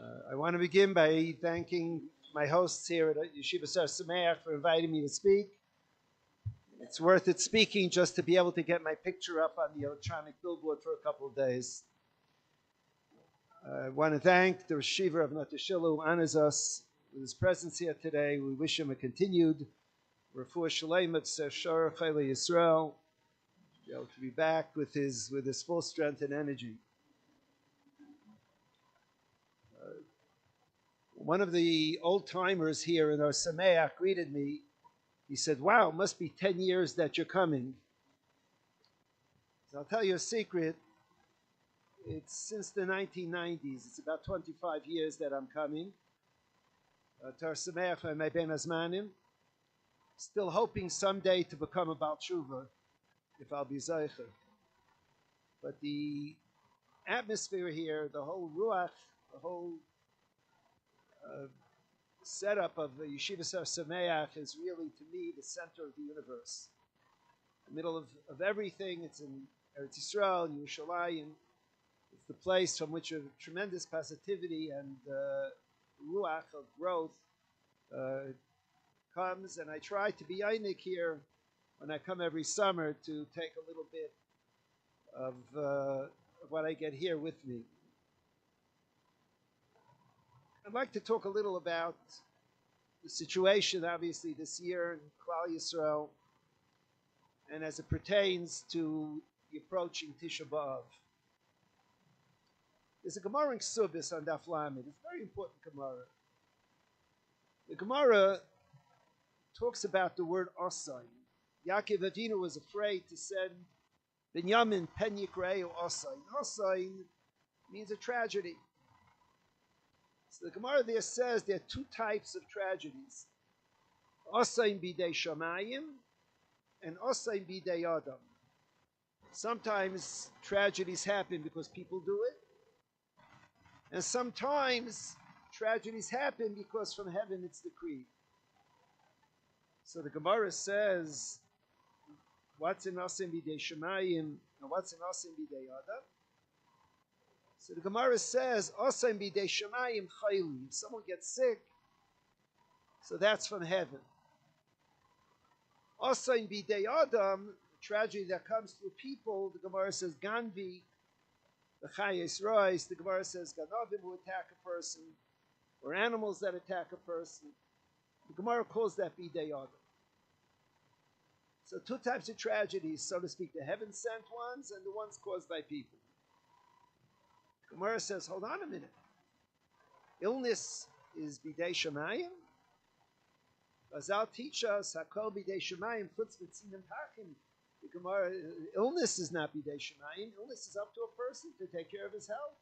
I want to begin by thanking my hosts here at Yeshiva Sar Sameach for inviting me to speak. It's worth it speaking just to be able to get my picture up on the electronic billboard for a couple of days. I want to thank the Yeshiva of Natashilu who honors us with his presence here today. We wish him a continued refuah shalem at Shor Chayla Yisroel, to be able to be back with his full strength and energy. One of the old timers here in our Sameach greeted me. He said, "Wow, it must be 10 years that you're coming." So I'll tell you a secret. It's since the 1990s. It's about 25 years that I'm coming to our Sameach and my Ben Azmanim. Still hoping someday to become a Baal Tshuva, if I'll be Zeicher. But the atmosphere here, the whole Ruach, the whole setup of the Yeshiva Sar Sameach is really, to me, the center of the universe. The middle of everything. It's in Eretz Yisrael, in Yerushalayim. It's the place from which a tremendous positivity and ruach of growth comes. And I try to be einik here when I come every summer to take a little bit of what I get here with me. I'd like to talk a little about the situation, obviously, this year in Klal Yisrael, and as it pertains to the approaching Tisha B'Av. There's a Gemara in Ksubis on Daf Lamed. It's a very important Gemara. The Gemara talks about the word Osain. Yaakov Avinu was afraid to send Binyamin Pen Yikreu Osain. Osain means a tragedy. So the Gemara there says there are two types of tragedies. Osain bidei shamayim and osain bidei adam. Sometimes tragedies happen because people do it. And sometimes tragedies happen because from heaven it's decreed. So the Gemara says, what's in osain bidei shamayim and what's in osain bidei adam? So the Gemara says, "Osaim bidei shamayim chayli." If someone gets sick, so that's from heaven. Osaim bidei adam, the tragedy that comes through people. The Gemara says, "Ganvi," the chayes rois. The Gemara says, "Ganovim," who attack a person, or animals that attack a person. The Gemara calls that bidei adam. So two types of tragedies, so to speak: the heaven-sent ones and the ones caused by people. Gemara says, hold on a minute. Illness is bidei shamayim. Chazal teach us hakol bidei shamayim chutz v'tzinim pachim. The Gemara, illness is not bidei shamayim. Illness is up to a person to take care of his health.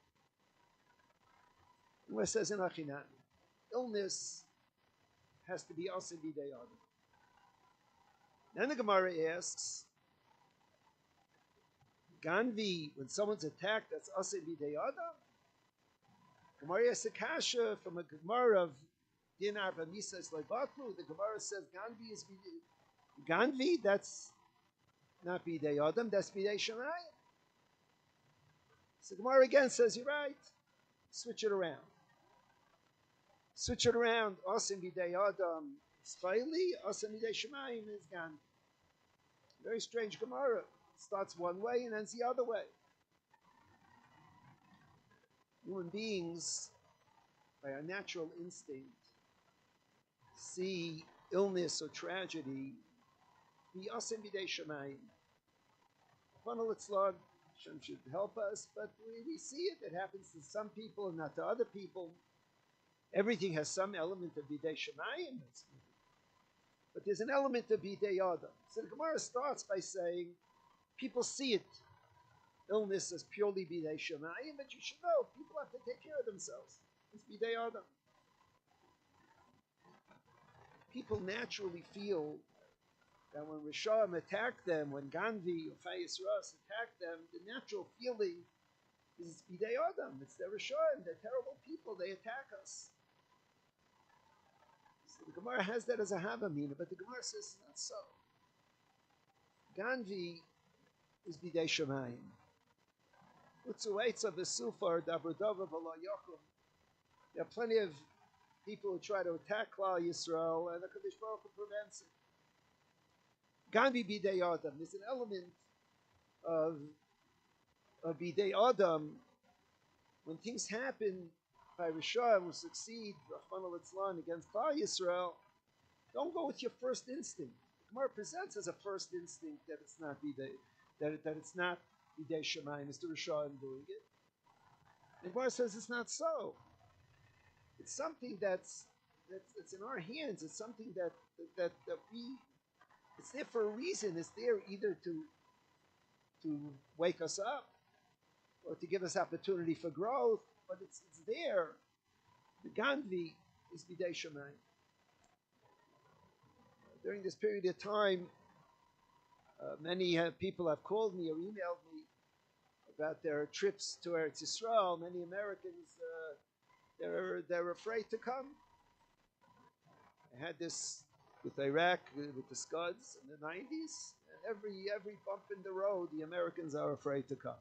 The Gemara says in Achinami, illness has to be also bidei adam. Then the Gemara asks, Ganvi, when someone's attacked, that's aseh bidei adam. Gemara has a kasha from a Gemara of Din Arba Misas Leibatlu. The Gemara says Ganvi is Ganvi. That's not bidei adam. That's bidei shamayim. So Gemara again says you're right. Switch it around. Switch it around. Aseh bidei adam Sfaili. Aseh bidei shamayim is Ganvi. Very strange Gemara. Starts one way and ends the other way. Human beings, by our natural instinct, see illness or tragedy be osim bidei shamayim. Hashem should help us, but we see it. It happens to some people and not to other people. Everything has some element of bidei shamayim. But there's an element of bidei adam. So the Gemara starts by saying, people see it, illness as purely bidei shamayim, but you should know people have to take care of themselves. It's bidei adam. People naturally feel that when Rishaim attack them, when Ganvi or Chayes Ras attack them, the natural feeling is it's bidei adam. It's their Rishaim. They're terrible people. They attack us. So the Gemara has that as a havamina, but the Gemara says it's not so. Ganvi is bidei shamayim. Utzuetza v'sufar dabrodova v'lo yochum. There are plenty of people who try to attack Klal Yisrael, and the Kadosh Baruch Hu prevents it. Gan bidei Adam. There's an element of bidei Adam when things happen by Rishon who succeed, Rahman al against Klal Yisrael. Don't go with your first instinct. The Gemara presents as a first instinct that it's not bidei, that it's not bidei Shemayim, it's the Rishon doing it. The Gemara says it's not so. It's something that's in our hands. It's something that we. It's there for a reason. It's there either to wake us up or to give us opportunity for growth. But it's there. The Gandhi is bidei Shemayim. During this period of time, many people have called me or emailed me about their trips to Eretz Yisrael. Many Americans, they're afraid to come. I had this with Iraq, with the Scuds in the 90s. And every bump in the road, the Americans are afraid to come.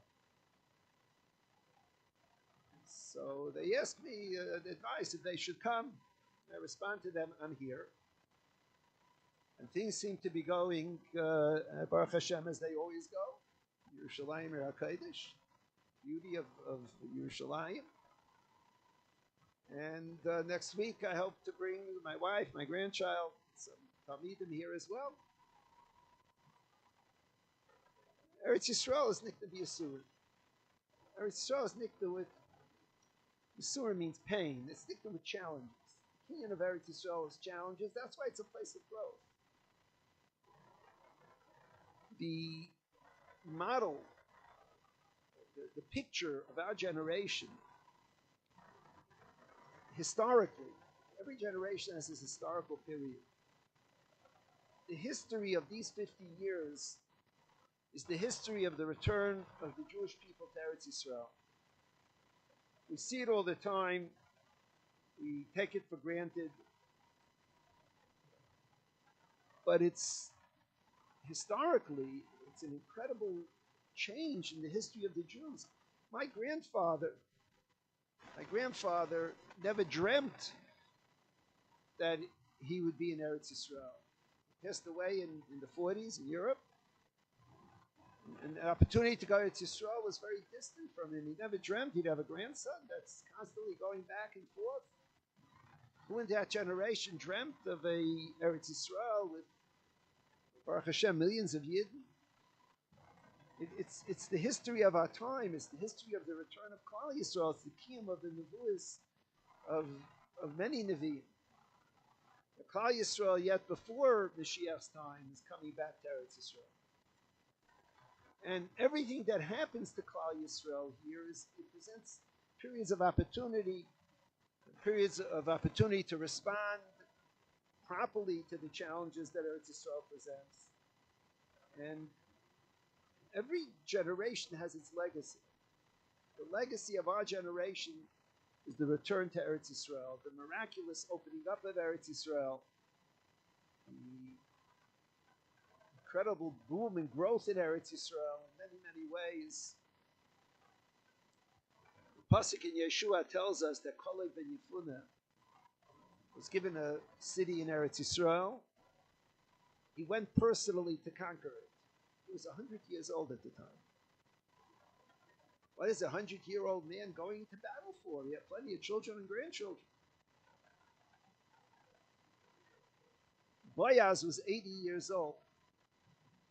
So they asked me advice if they should come. I respond to them, I'm here. And things seem to be going, Baruch Hashem, as they always go. Yerushalayim HaKodesh, beauty of Yerushalayim. And next week I hope to bring my wife, my grandchild, some Talmidim here as well. Eretz Yisrael is nikta b'Yisurim. Eretz Yisrael is nikta with, Yisurim means pain. It's nikta with challenges. The Kinyan of Eretz Yisrael is challenges. That's why it's a place of growth. The model, the picture of our generation, historically, every generation has this historical period. The history of these 50 years is the history of the return of the Jewish people to Eretz Yisrael. We see it all the time. We take it for granted. But historically, it's an incredible change in the history of the Jews. My grandfather never dreamt that he would be in Eretz Yisrael. He passed away in the 40s in Europe. And the opportunity to go to Eretz Yisrael was very distant from him. He never dreamt he'd have a grandson that's constantly going back and forth. Who in that generation dreamt of a Eretz Yisrael with Baruch Hashem, millions of Yidden? It's the history of our time. It's the history of the return of Klal Yisrael. It's the kiyum of the nevuos of many nevi'im. The Klal Yisrael, yet before Mashiach's time, is coming back to Eretz Yisrael. And everything that happens to Klal Yisrael here it presents periods of opportunity to respond properly to the challenges that Eretz Yisrael presents. And every generation has its legacy. The legacy of our generation is the return to Eretz Yisrael, the miraculous opening up of Eretz Yisrael, the incredible boom and growth in Eretz Yisrael in many, many ways. The Pasuk in Yeshua tells us that Kalev ben Yefuna was given a city in Eretz Yisrael. He went personally to conquer it. He was 100 years old at the time. What is a 100-year-old man going to battle for? He had plenty of children and grandchildren. Boaz was 80 years old.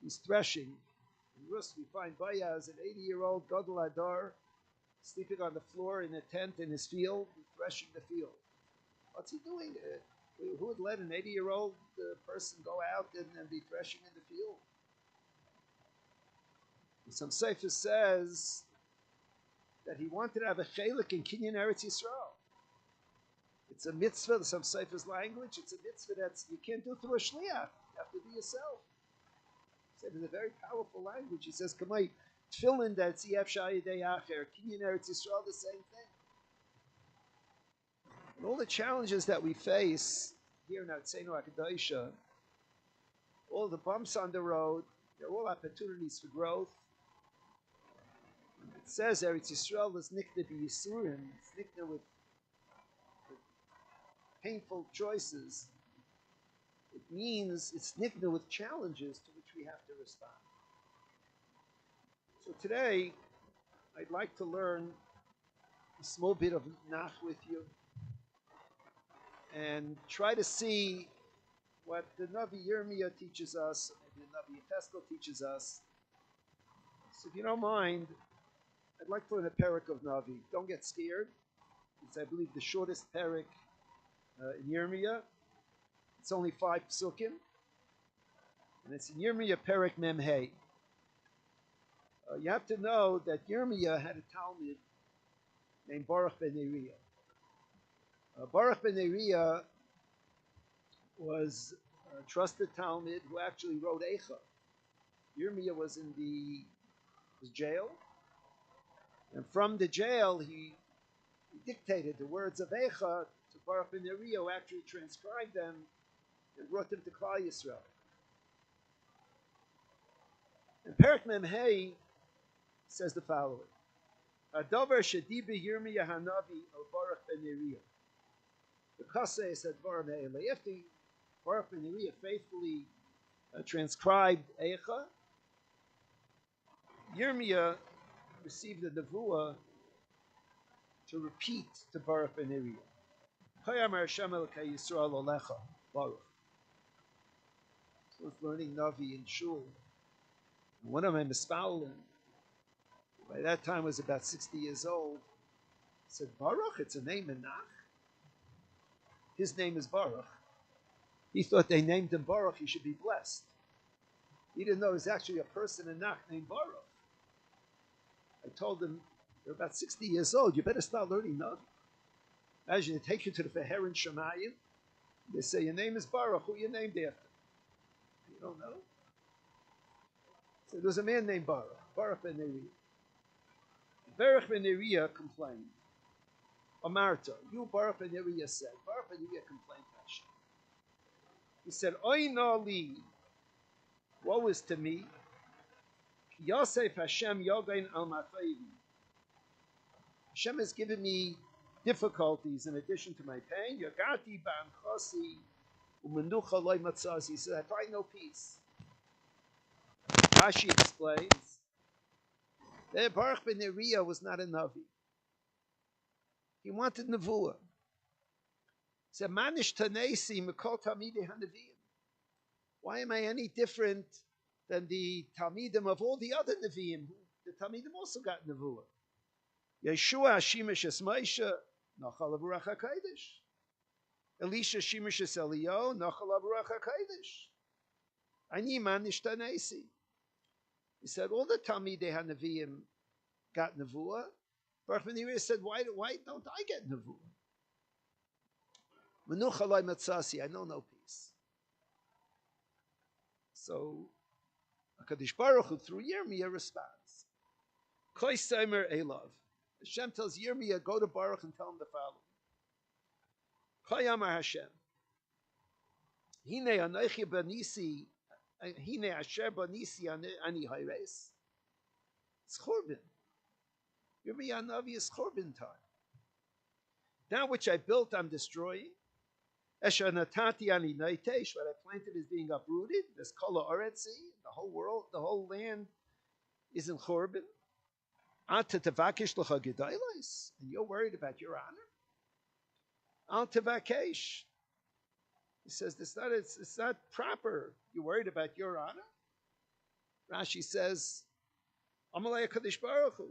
He's threshing. In Rus, we find Boaz, an 80-year-old Gadol Adar, sleeping on the floor in a tent in his field, threshing the field. What's he doing? Who would let an 80-year-old person go out and be threshing in the field? Some Sefer says that he wanted to have a chelik in Kinyan Eretz Yisrael. It's a mitzvah, some Sefer's language, it's a mitzvah that you can't do through a shliach. You have to do yourself. It's a very powerful language. He says, Kamai, tefillin that's Yef Shayidei Acher, Kinyan Eretz Yisrael, the same thing. And all the challenges that we face here in Artzeinu HaKadoshah, all the bumps on the road, they're all opportunities for growth. It says Eretz Yisrael is nikta b'Yisurim. It's nikta with painful choices, it means it's nikna with challenges to which we have to respond. So today, I'd like to learn a small bit of Nach with you and try to see what the Navi Yirmiyah teaches us, maybe the Navi Yecheskel teaches us. So if you don't mind, I'd like to learn a parak of Navi. Don't get scared. It's, I believe, the shortest parak in Yirmiyah. It's only 5 psukim. And it's in Yirmiyah parak Mem Hey. You have to know that Yirmiyah had a Talmud named Baruch ben Neriah. Baruch ben Neriah was a trusted Talmud who actually wrote Eicha. Yirmiyah was in the jail, and from the jail he dictated the words of Eicha to Baruch ben Neriah, who actually transcribed them and brought them to Klal Yisrael. And Perek Mem Hey says the following: Adover shediba Yirmiyah hanavi al Baruch ben Neriah. The Kasei said Baruch ben Neriah. After Baruch ben Neriah faithfully transcribed Eicha, Yirmiyah received the nevuah to repeat to Baruch ben Neriah. Hayamar Hashem Elokei Yisroel Olecha Baruch. So I was learning Navi in shul. And one of my mispalim, by that time was about 60 years old, said, Baruch, it's a name in Nach. His name is Baruch. He thought they named him Baruch, he should be blessed. He didn't know there's actually a person in Nach named Baruch. I told him, you're about 60 years old, you better start learning Navi. Imagine they take you to the Feherin Shemayim, they say, your name is Baruch, who are you named after? You don't know? So there was a man named Baruch ben Neriah. Baruch ben Neriah complained. Amarta, you Baruch ben Neriah said. Baruch ben Neriah complained to Hashem. He said, Oy na li, woe is to me, Yosef Hashem yogain al machayvi. Hashem has given me difficulties in addition to my pain. Yagati ba'anchasi u'menucha loy matzasi. He said, I find no peace. Rashi explains that Baruch ben Neriah was not a Navi. He wanted Nevuah. He said, Manish tanesi mikol talmidei hanavim. Why am I any different than the Talmidim of all the other Nevi'im? The Talmidim also got Nevuah. Yeshua Shimish es Moshe, Nachal Avarach HaKodesh. Elisha Shimish es Eliyahu, Nachal Avarach HaKodesh. Ani Manish tanesi. He said, all the Talmidei HaNevi'im got Nevuah. Baruch ben Neriah said, why don't I get Nevuah? Menucha loy matzasi, I know no peace. So, HaKadosh Baruch Hu, through Yirmiyah, responds. Koi Seimer Elav. Hashem tells Yirmiyah, go to Baruch and tell him the following. Koi Amar Hashem. Hine anochi banisi, Hine asher banisi ani hayres. It's Churban. Yirmiyah Navi is Churban time. That which I built, I'm destroying. Esher natati ani naitesh, what I planted is being uprooted. There's kol haaretzi, the whole world, the whole land is in Churban. Ata tevakesh lecha gedailos, and you're worried about your honor. Al tevakesh. He says it's not proper. You're worried about your honor. Rashi says, Amalei HaKadosh Baruch Hu,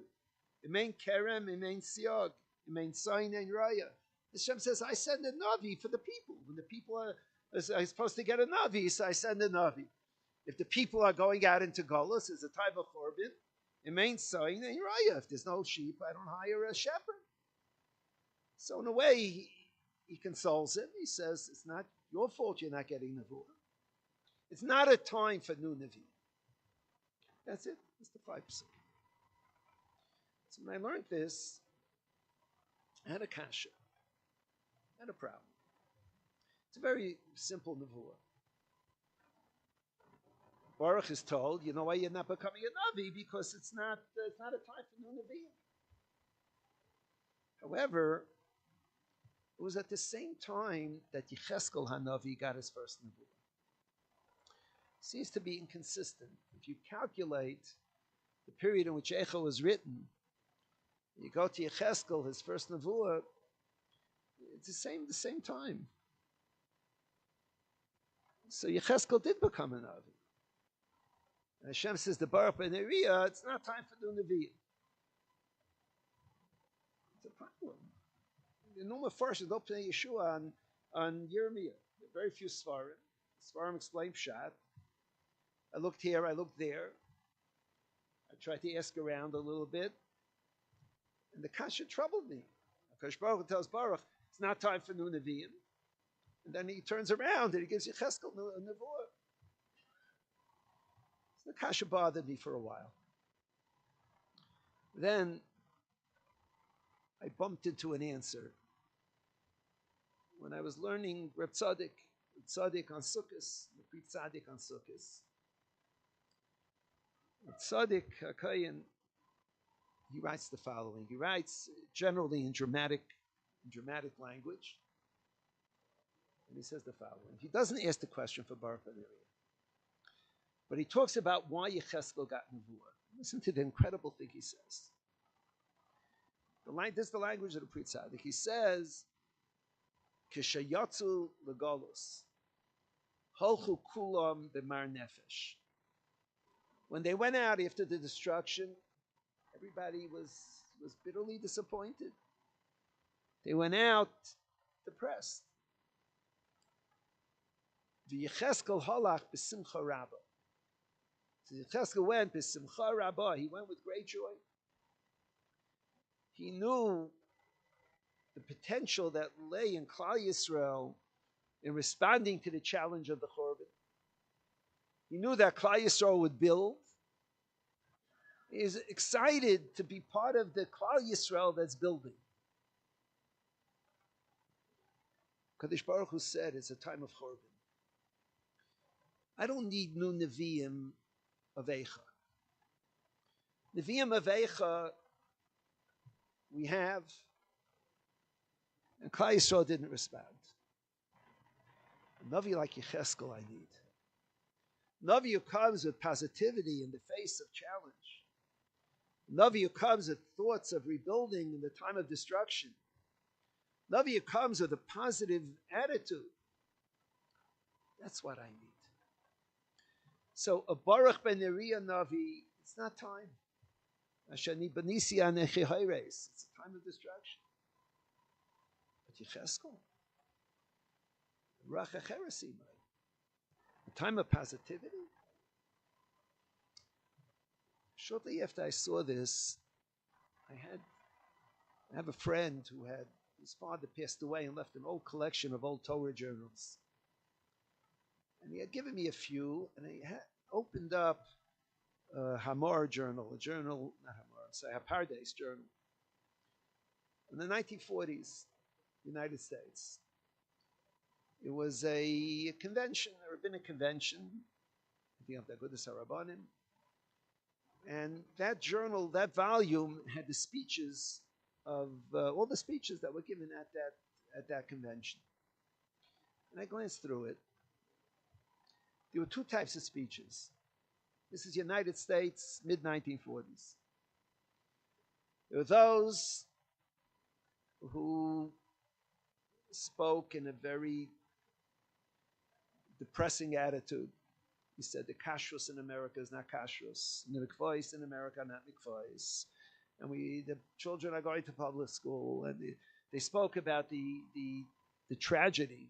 Imein kerem, Imein siog, Imein sign and raya. Hashem says, I send a Navi for the people. When the people are supposed to get a Navi, so I send a Navi. If the people are going out into Golos, it's a type of Churban. Imein sign and raya. If there's no sheep, I don't hire a shepherd. So in a way, he consoles him. He says, it's not your fault you're not getting Nevuah. It's not a time for new Nevi. That's it. That's the 5%. So when I learned this, I had a kasha. I had a problem. It's a very simple Nevuah. Baruch is told, you know why you're not becoming a Navi? Because it's not a time for new Nevi'im. However, It was at the same time that Yecheskel Hanavi got his first nevuah. Seems to be inconsistent. If you calculate the period in which Eicha was written, you go to Yecheskel, his first nevuah, it's the same time. So Yecheskel did become a Navi. And Hashem says, the Baruch Ben Neriah, it's not time for new Nevi'im. It's a problem. The Numa first is opening Yeshua on Yirmiyah. There are very few Svarim. Svarim explain Pshat. I looked here, I looked there. I tried to ask around a little bit. And the Kasha troubled me. Akash Baruch tells Baruch, it's not time for new Nevi'im. And then he turns around and he gives Yecheskel a Nevuah. So the Kasha bothered me for a while. Then I bumped into an answer. When I was learning Reb Tzaddik on Sukkos, the Pri Tzaddik on Sukkos, Reb Tzaddik HaKayin, he writes the following. He writes generally in dramatic language, and he says the following. He doesn't ask the question for Baruch Ben Neriah, but he talks about why Yecheskel got Nevuah. Listen to the incredible thing he says. This is the language of the Pri Tzaddik. He says, Kishayatzu legolus, holchu kulam b'mar nefesh. When they went out after the destruction, everybody was bitterly disappointed. They went out depressed. V'Yecheskel halach b'simcha rabba. So Yecheskel went b'simcha rabba. He went with great joy. He knew the potential that lay in Klal Yisrael in responding to the challenge of the Churban. He knew that Klal Yisrael would build. He is excited to be part of the Klal Yisrael that's building. Kadosh Baruch Hu said it's a time of Churban. I don't need new Nevi'im of Eicha. Nevi'im of Eicha we have, and Klal Yisrael didn't respond. A Navi like Yecheskel I need. Navi who comes with positivity in the face of challenge. Navi who comes with thoughts of rebuilding in the time of destruction. Navi who comes with a positive attitude. That's what I need. So a Baruch Ben Neriah Navi, it's not time. It's a time of destruction. But Yecheskel, a time of positivity. Shortly after I saw this, I have a friend his father passed away and left an old collection of old Torah journals. And he had given me a few, and he had opened up a Hamor journal, a Paradise journal. In the 1940s, United States. It was a convention, a rabbinic convention, I think of the Agudas HaRabbanim. And that journal, that volume, had the speeches of all the speeches that were given at that convention. And I glanced through it. There were two types of speeches. This is United States, mid-1940s. There were those who spoke in a very depressing attitude. He said the kashrus in America is not kashrus, the mikvahs in America are not mikvahs, and the children are going to public school, and they spoke about the tragedy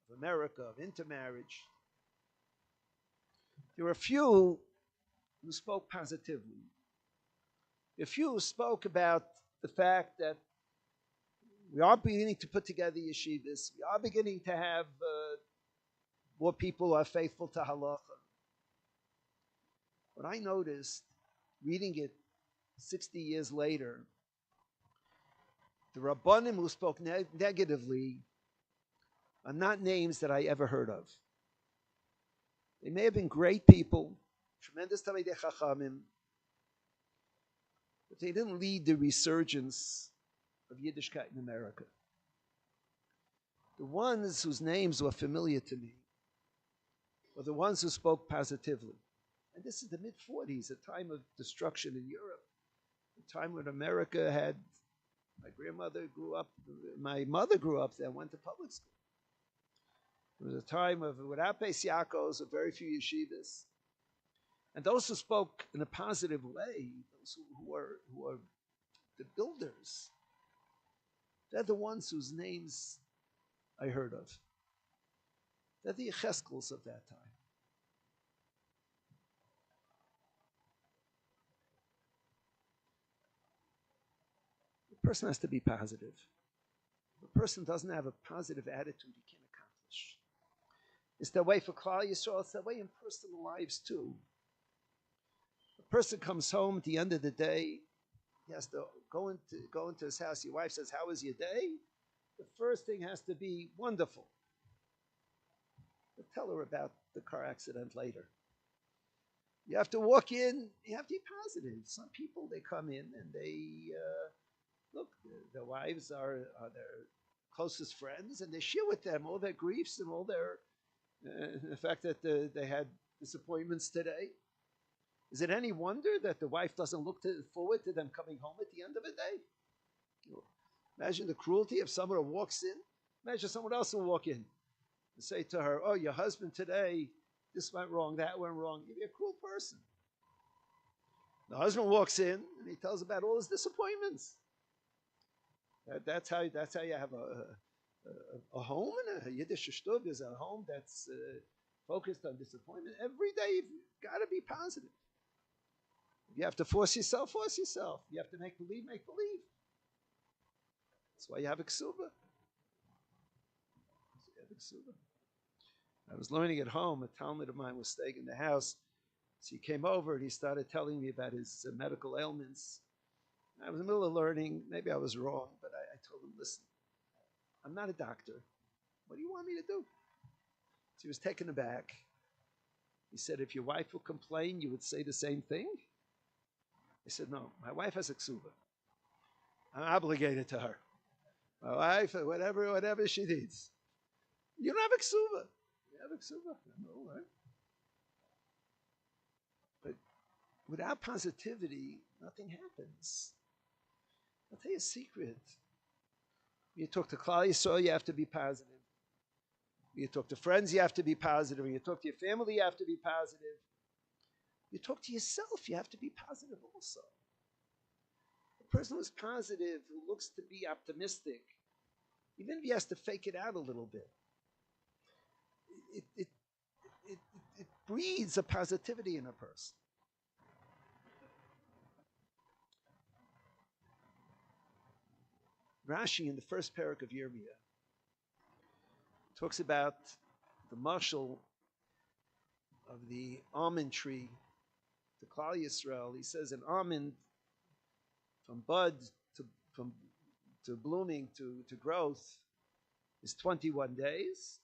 of America, of intermarriage. There were a few who spoke positively. A few who spoke about the fact that we are beginning to put together yeshivas. We are beginning to have more people who are faithful to halacha. What I noticed, reading it 60 years later, the Rabbanim who spoke negatively are not names that I ever heard of. They may have been great people, tremendous Talmidei Chachamim, but they didn't lead the resurgence of Yiddishkeit in America. The ones whose names were familiar to me were the ones who spoke positively. And this is the mid 40s, a time of destruction in Europe, a time when America had, my grandmother grew up, my mother grew up there, went to public school. It was a time of, without Beis Yaakov, of very few yeshivas. And those who spoke in a positive way, those who are the builders, they're the ones whose names I heard of. They're the Yecheskels of that time. The person has to be positive. If a person doesn't have a positive attitude, he can't accomplish. It's that way for Klal Yisrael, it's that way in personal lives too. A person comes home at the end of the day, he has to go into his house. Your wife says, "How was your day?" The first thing has to be wonderful. But tell her about the car accident later. You have to walk in, you have to be positive. Some people, they come in and they, look, their wives are their closest friends, and they share with them all their griefs and all their, the fact that they had disappointments today. Is it any wonder that the wife doesn't look forward to them coming home at the end of the day? You know, imagine the cruelty if someone walks in. Imagine someone else will walk in and say to her, "Oh, your husband today, this went wrong, that went wrong." You'd be a cruel person. The husband walks in and he tells about all his disappointments. That's how you have a home, and a Yiddish shtub is a home that's focused on disappointment. Every day you've got to be positive. If you have to force yourself, force yourself. You have to make believe, make believe. That's why you have a ksuba. I was learning at home. A Talmud of mine was staying in the house. So he came over and he started telling me about his medical ailments. I was in the middle of learning. Maybe I was wrong, but I told him, "Listen, I'm not a doctor. What do you want me to do?" So he was taken aback. He said, "If your wife will complain, you would say the same thing?" I said, "No, my wife has a ksuba. I'm obligated to her. My wife, whatever she needs. You don't have a ksuba. You have a ksuba? No, right? But without positivity, nothing happens. I'll tell you a secret. When you talk to Klal Yisrael, you have to be positive. When you talk to friends, you have to be positive. When you talk to your family, you have to be positive. You talk to yourself, you have to be positive also. A person who's positive, who looks to be optimistic, even if he has to fake it out a little bit, it breeds a positivity in a person. Rashi, in the first parak of Yirmiyah, talks about the marshal of the almond tree to Klal Yisrael. He says an almond from bud to blooming to growth is 21 days.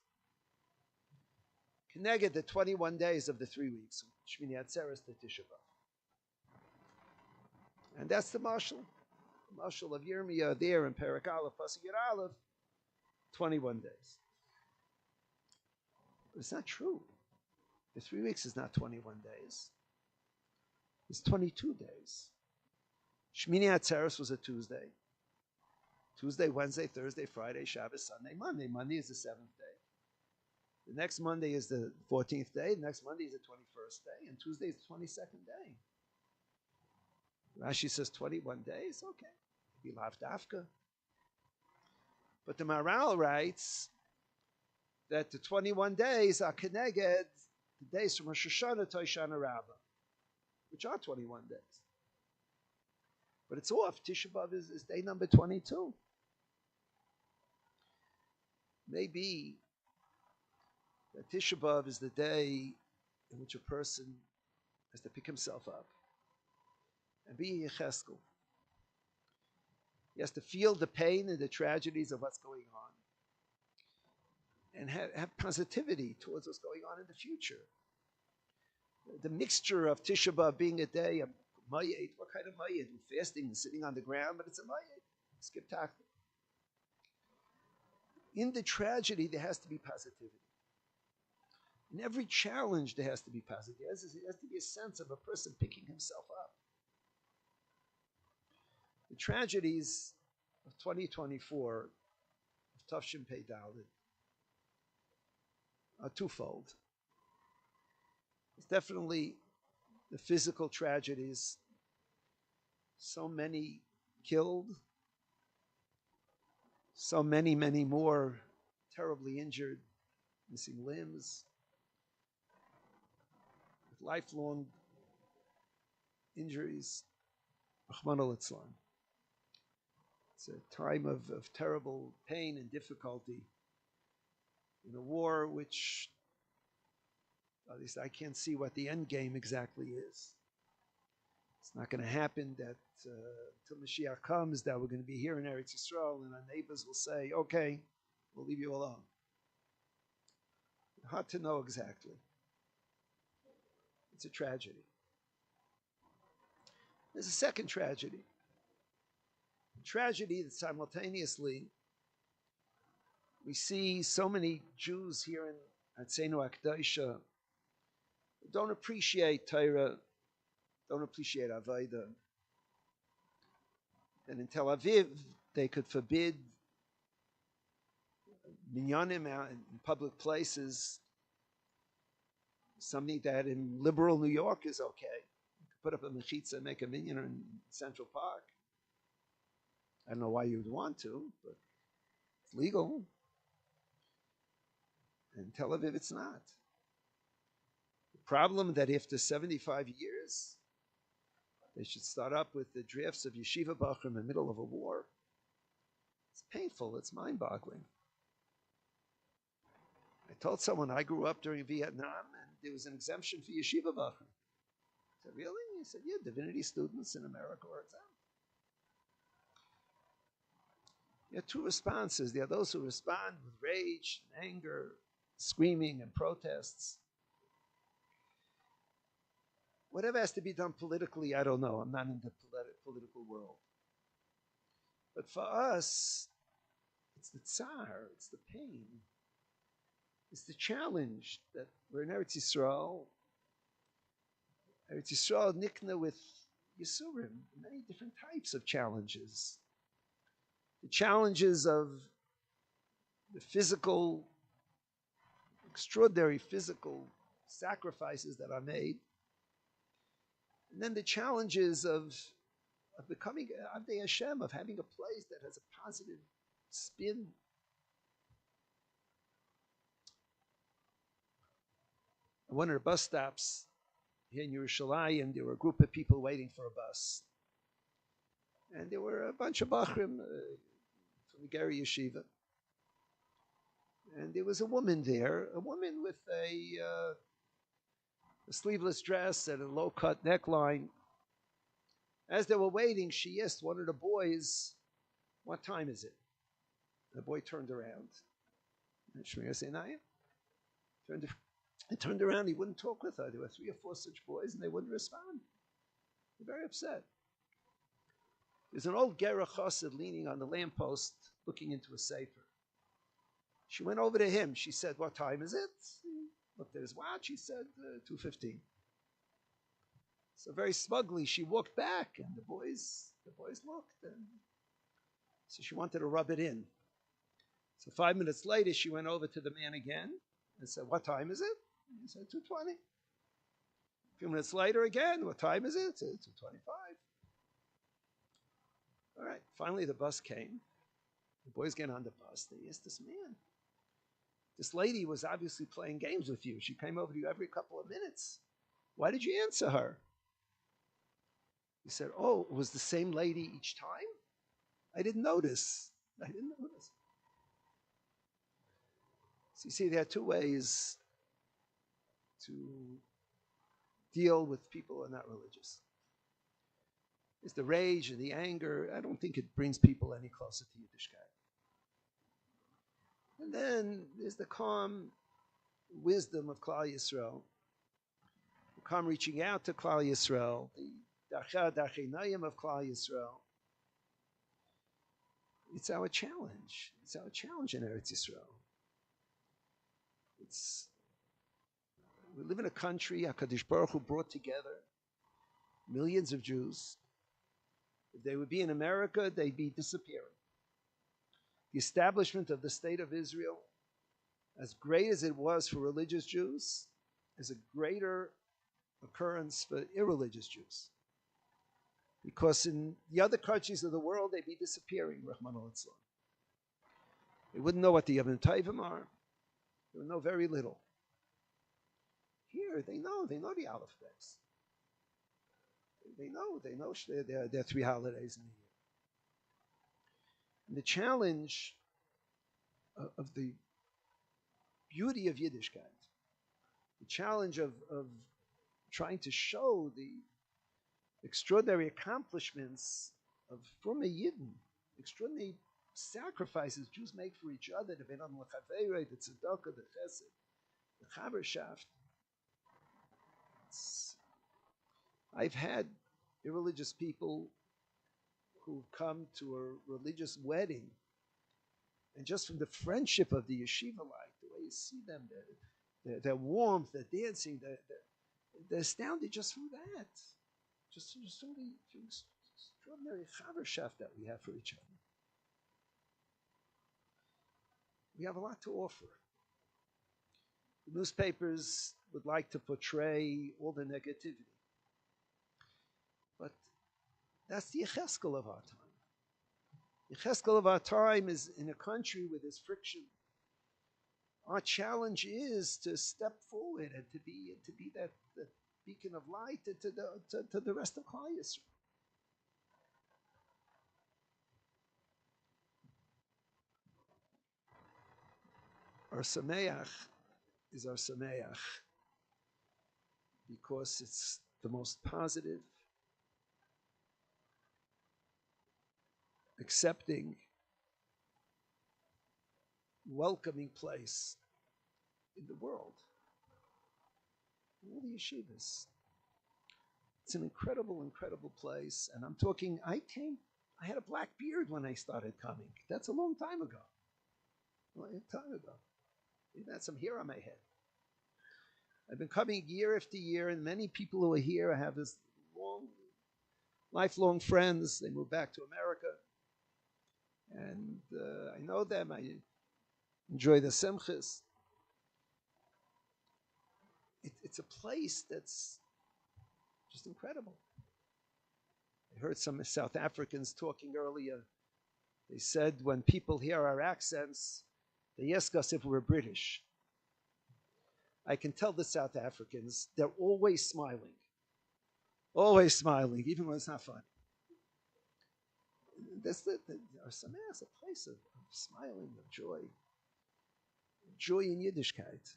Connected the 21 days of the 3 weeks, Shmini Atzeres to Tisha B'Av. And that's the marshal of Yirmiyah there in Perek Aleph, Pasuk Yud Aleph, 21 days. But it's not true. The 3 weeks is not 21 days. It's 22 days. Shmini Atzeres was a Tuesday. Tuesday, Wednesday, Thursday, Friday, Shabbos, Sunday, Monday. Monday is the 7th day. The next Monday is the 14th day. The next Monday is the 21st day. And Tuesday is the 22nd day. Rashi says 21 days. Okay. Be lav dafka. But the Maral writes that the 21 days are keneged the days from Rosh Hashanah to Hoshana Rabbah, which are 21 days. But it's off. Tisha B'Av is day number 22. Maybe that Tisha B'Av is the day in which a person has to pick himself up and be a Yecheskel. He has to feel the pain and the tragedies of what's going on and have positivity towards what's going on in the future. The mixture of Tisha B'Av being a day of Mayed, what kind of Mayed? Fasting and sitting on the ground, but it's a Mayed. Skip takta. In the tragedy, there has to be positivity. In every challenge, there has to be positivity. There has to be a sense of a person picking himself up. The tragedies of 2024, of Tafshin Pei Dalit, are twofold. It's definitely the physical tragedies, so many killed, so many, many more terribly injured, missing limbs, with lifelong injuries. Rahman al-Islam. It's a time of terrible pain and difficulty in a war which, at least I can't see what the end game exactly is. It's not going to happen that until Mashiach comes that we're going to be here in Eretz Yisrael and our neighbors will say, okay, we'll leave you alone. Hard to know exactly. It's a tragedy. There's a second tragedy. A tragedy that simultaneously we see so many Jews here in Atzenu Akdaisha don't appreciate Torah, don't appreciate Avodah. And in Tel Aviv, they could forbid minyanim out in public places, something that in liberal New York is okay. You could put up a mechitza and make a minyan in Central Park. I don't know why you'd want to, but it's legal. In Tel Aviv, it's not. The problem that after 75 years, they should start up with the drafts of yeshiva bachrim in the middle of a war. It's painful. It's mind-boggling. I told someone I grew up during Vietnam, and there was an exemption for yeshiva bachrim. I said, really? He said, yeah, divinity students in America are exempt. There are two responses. There are those who respond with rage, and anger, screaming, and protests. Whatever has to be done politically, I don't know. I'm not in the political world. But for us, it's the tsar, it's the pain. It's the challenge that we're in Eretz Yisrael. Eretz Yisrael nikna with Yisurim, many different types of challenges. The challenges of the physical, extraordinary physical sacrifices that are made. And then the challenges of becoming Avdei Hashem, of having a place that has a positive spin. At one of the bus stops here in Yerushalayim, there were a group of people waiting for a bus. And there were a bunch of Bachrim from the Gary Yeshiva. And there was a woman there, a woman with a sleeveless dress and a low-cut neckline. As they were waiting, she asked one of the boys, what time is it? The boy turned around. And Shmir Senayim turned around, he wouldn't talk with her. There were 3 or 4 such boys, and they wouldn't respond. They're very upset. There's an old Gera Chassid leaning on the lamppost, looking into a sefer. She went over to him. She said, what time is it? He looked at his watch. He said, 2:15. So very smugly, she walked back, and the boys looked. And so she wanted to rub it in. So 5 minutes later, she went over to the man again and said, what time is it? He said, 2:20. A few minutes later again, what time is it? 2:25. All right, finally the bus came. The boys get on the bus. They asked this man, this lady was obviously playing games with you. She came over to you every couple of minutes. Why did you answer her? He said, oh, it was the same lady each time? I didn't notice. So you see, there are 2 ways to deal with people who are not religious. There's the rage and the anger. I don't think it brings people any closer to Yiddishkeit. And then there's the calm wisdom of Klal Yisrael, the calm reaching out to Klal Yisrael, the Darchei Nayim of Klal Yisrael. It's our challenge. It's our challenge in Eretz Yisrael. It's we live in a country HaKadosh Baruch Hu brought together millions of Jews. If they would be in America, they'd be disappearing. The establishment of the state of Israel, as great as it was for religious Jews, is a greater occurrence for irreligious Jews. Because in the other countries of the world, they'd be disappearing, Rahman al-Islam. They wouldn't know what the Yom Tovim are. They would know very little. Here, they know the alphabets. They know there are 3 holidays in a year. And the challenge of the beauty of Yiddishkeit, the challenge of trying to show the extraordinary accomplishments of from a Yidden, extraordinary sacrifices Jews make for each other, the Benam L'Chaveirei, the Tzedakah, the Chesed, the Chavershaft. I've had irreligious people who've come to a religious wedding, and just from the friendship of the yeshiva life, the way you see them, their warmth, their dancing, they're astounded just from that. Just from the extraordinary chavershaft that we have for each other. We have a lot to offer. The newspapers would like to portray all the negativity. But that's the Yecheskel of our time. The Yecheskel of our time is in a country with this friction. Our challenge is to step forward and to be that beacon of light to the rest of Klal Yisrael. Our Sameach is our Sameach because it's the most positive, accepting, welcoming place in the world. All the yeshivas. It's an incredible, incredible place. And I'm talking, I had a black beard when I started coming. That's a long time ago. A long time ago. Even had some hair on my head. I've been coming year after year, and many people who are here, I have this lifelong friends. They moved back to America. And I know them. I enjoy the simchas. It's a place that's just incredible. I heard some South Africans talking earlier. They said when people hear our accents, they ask us if we're British. I can tell the South Africans, they're always smiling. Always smiling, even when it's not funny. That's our Sameach is a place of smiling, of joy. Joy in Yiddishkeit.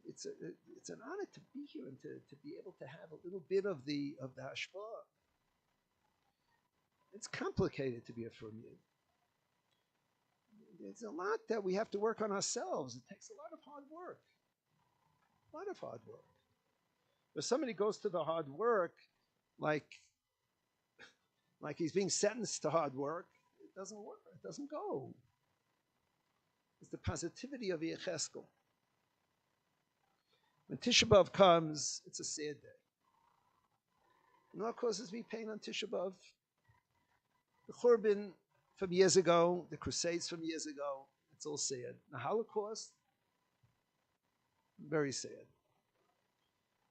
It's an honor to be here and to be able to have a little bit of the hashpah. It's complicated to be a Frum Yid. There's a lot that we have to work on ourselves. It takes a lot of hard work. A lot of hard work. If somebody goes to the hard work like he's being sentenced to hard work, it doesn't work. It doesn't go. It's the positivity of Yecheskel. When Tisha B'Av comes, it's a sad day. And what causes me pain on Tisha B'Av? The Churban from years ago, the Crusades from years ago, it's all sad. The Holocaust, very sad.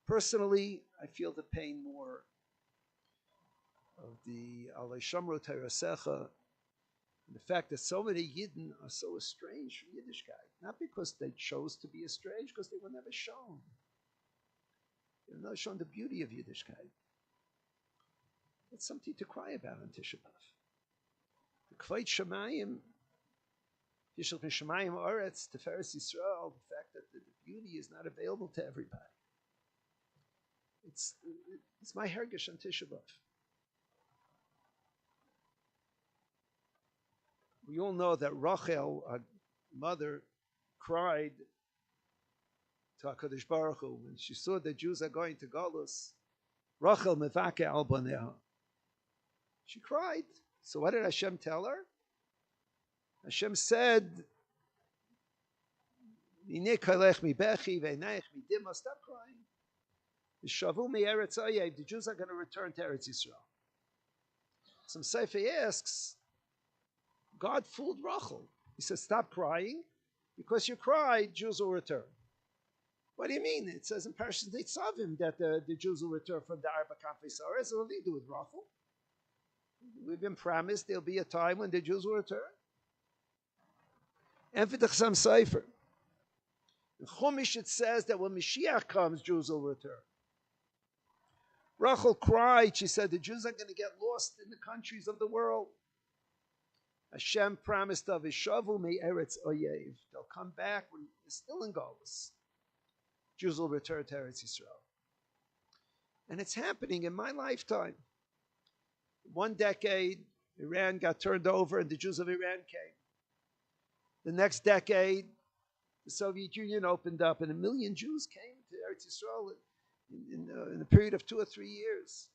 Personally, I feel the pain more of the Alei Shamro Teirasecha, and the fact that so many Yidden are so estranged from Yiddishkeit. Not because they chose to be estranged, because they were never shown. They were never shown the beauty of Yiddishkeit. It's something to cry about on Tisha B'Av. The Kveit Shemayim, Yishel Min Shemayim Oretz, Teferes Yisrael, the fact that the beauty is not available to everybody. It's my hergish on Tisha B'Av. We all know that Rachel, our mother, cried to HaKadosh Baruch Hu when she saw the Jews are going to Golus. Rachel mevake al baneha. She cried. So what did Hashem tell her? Hashem said, stop crying. The Jews are going to return to Eretz Yisrael. Some Sefer asks, God fooled Rachel. He says, stop crying. Because you cried, Jews will return. What do you mean? It says in Parashat Nitzavim that the Jews will return from the Arba Kanfei Saras. What do they do with Rachel? We've been promised there'll be a time when the Jews will return. And for the Chassam Sefer, in Chumash it says that when Mashiach comes, Jews will return. Rachel cried. She said the Jews are going to get lost in the countries of the world. Hashem promised of Ishavu me Eretz Oyev. They'll come back when they're still in Golus. Jews will return to Eretz Yisrael. And it's happening in my lifetime. One decade, Iran got turned over and the Jews of Iran came. The next decade, the Soviet Union opened up and 1 million Jews came to Eretz Yisrael in a period of 2 or 3 years.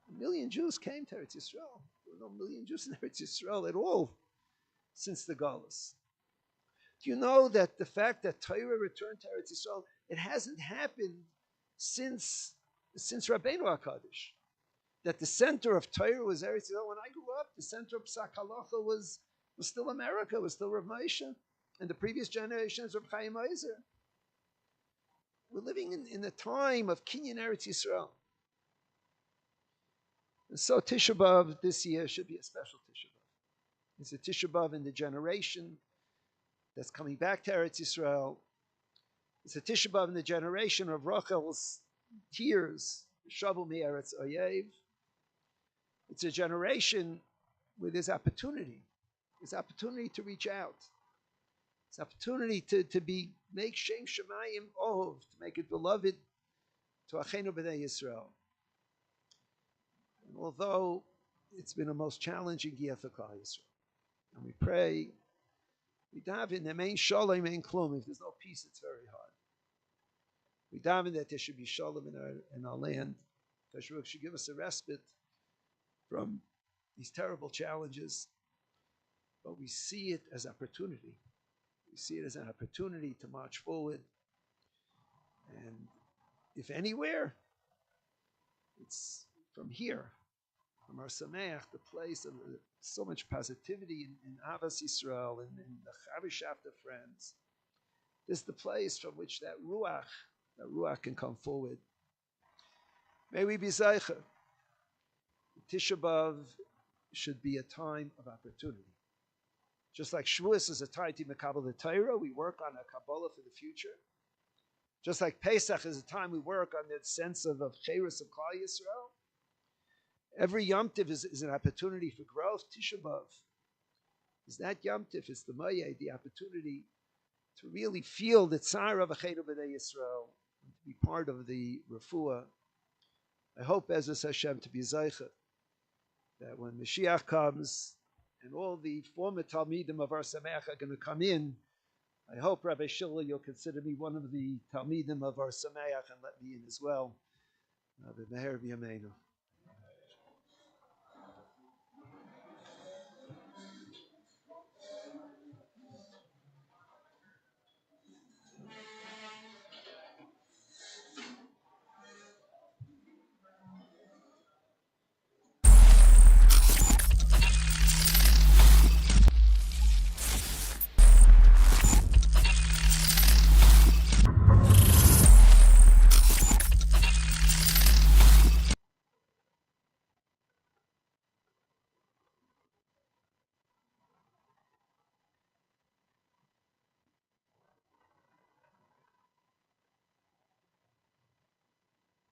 1 million Jews came to Eretz Yisrael. There were no million Jews in Eretz Yisrael at all since the Galus. Do you know that the fact that Torah returned to Eretz Yisrael, it hasn't happened since Rabbeinu HaKadosh? That the center of Torah was Eretz Yisrael. When I grew up, the center of Psak Halacha was still America, was still Rav Moshe, and the previous generations of Chaim Ozer. We're living in a time of Kinyan Eretz Yisrael. And so Tisha B'Av this year should be a special Tisha B'Av. It's a Tisha B'Av in the generation that's coming back to Eretz Yisrael. It's a Tisha B'Av in the generation of Rachel's tears, Shavu mi Eretz Oyev. It's a generation where there's opportunity. There's opportunity to reach out. It's opportunity to make Shem Shemayim Ohov, to make it beloved to Achenu B'nai Yisrael. And although it's been a most challenging year for Klal Yisrael, and we pray, we daven, there ain't shalom, ain't klum. If there's no peace, it's very hard. We daven that there should be shalom in our land. Tashruch should give us a respite from these terrible challenges. But we see it as opportunity. We see it as an opportunity to march forward. And if anywhere, it's from here, from our Sameach, the place of so much positivity in Avas Yisrael and in the Chavishaft of friends. This is the place from which that Ruach can come forward. May we be Zeicha. Tisha B'Av should be a time of opportunity. Just like Shavuos is a time to Mekabel the Torah, we work on a Kabbalah for the future. Just like Pesach is a time we work on the sense of Cheirus of Klal Yisrael. Every Yom Tiv is an opportunity for growth. Tisha B'Av is that Yom Tiv, it's the Mayeh, the opportunity to really feel the Tzar of Achenu B'nai Yisrael, and to be part of the Refuah. I hope, Ezras Hashem, to be Zeicha, that when Mashiach comes and all the former Talmidim of our Sameach are going to come in, I hope, Rabbi Shiller, you'll consider me one of the Talmidim of our Sameach and let me in as well. Meher b'yameinu.